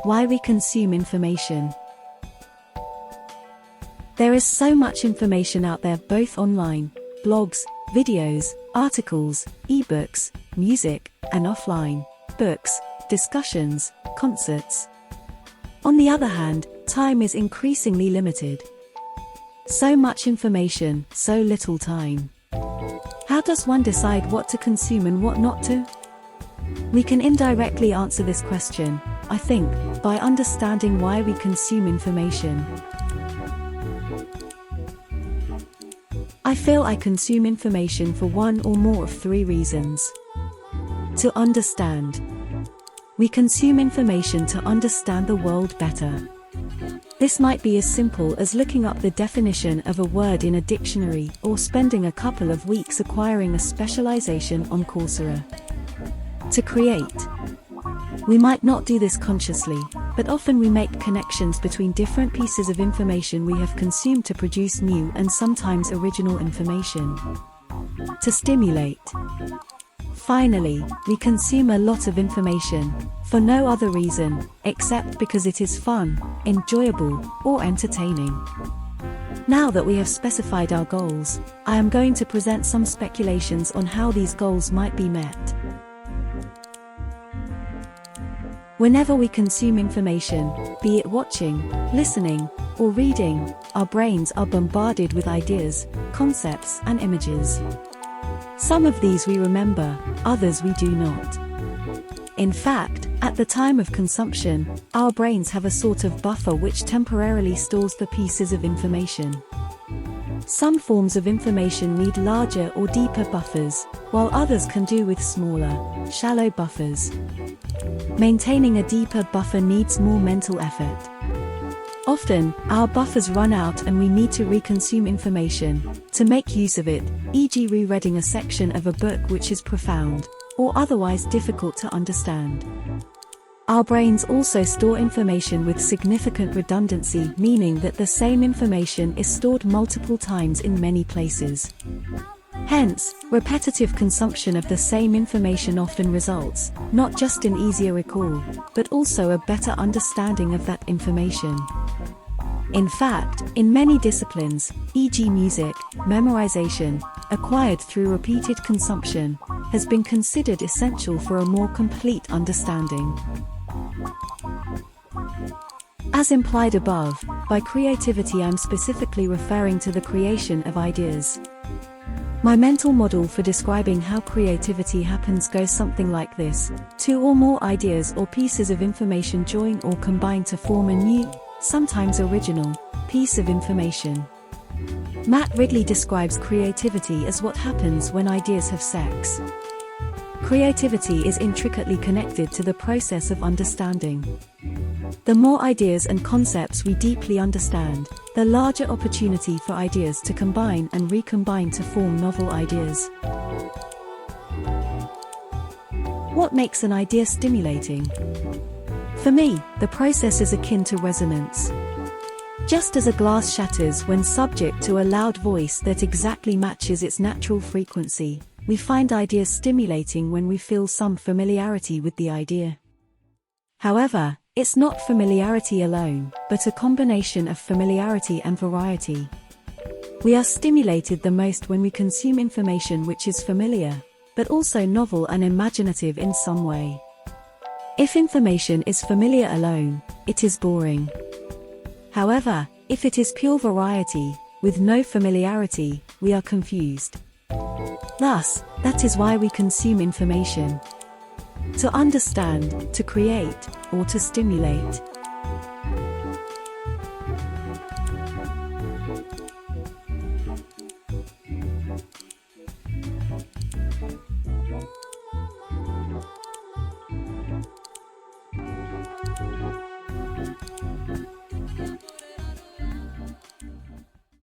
Why we consume information. There is so much information out there, both online, blogs, videos, articles, ebooks, music, and offline, books, discussions, concerts. On the other hand, time is increasingly limited. So much information, so little time. How does one decide what to consume and what not to? We can indirectly answer this question, I think, by understanding why we consume information. I feel I consume information for one or more of three reasons. To understand. We consume information to understand the world better. This might be as simple as looking up the definition of a word in a dictionary or spending a couple of weeks acquiring a specialization on Coursera. To create. We might not do this consciously, but often we make connections between different pieces of information we have consumed to produce new and sometimes original information. To stimulate. Finally, we consume a lot of information, for no other reason, except because it is fun, enjoyable, or entertaining. Now that we have specified our goals, I am going to present some speculations on how these goals might be met. Whenever we consume information, be it watching, listening, or reading, our brains are bombarded with ideas, concepts, and images. Some of these we remember, others we do not. In fact, at the time of consumption, our brains have a sort of buffer which temporarily stores the pieces of information. Some forms of information need larger or deeper buffers, while others can do with smaller, shallow buffers. Maintaining a deeper buffer needs more mental effort. Often, our buffers run out and we need to reconsume information to make use of it, e.g. rereading a section of a book which is profound, or otherwise difficult to understand. Our brains also store information with significant redundancy, meaning that the same information is stored multiple times in many places. Hence, repetitive consumption of the same information often results, not just in easier recall, but also a better understanding of that information. In fact, in many disciplines, e.g. music, memorization, acquired through repeated consumption, has been considered essential for a more complete understanding. As implied above, by creativity I'm specifically referring to the creation of ideas. My mental model for describing how creativity happens goes something like this: two or more ideas or pieces of information join or combine to form a new, sometimes original, piece of information. Matt Ridley describes creativity as what happens when ideas have sex. Creativity is intricately connected to the process of understanding. The more ideas and concepts we deeply understand, the larger opportunity for ideas to combine and recombine to form novel ideas. What makes an idea stimulating? For me, the process is akin to resonance. Just as a glass shatters when subject to a loud voice that exactly matches its natural frequency, we find ideas stimulating when we feel some familiarity with the idea. However, it's not familiarity alone, but a combination of familiarity and variety. We are stimulated the most when we consume information which is familiar, but also novel and imaginative in some way. If information is familiar alone, it is boring. However, if it is pure variety, with no familiarity, we are confused. Thus, that is why we consume information. To understand, to create, or to stimulate.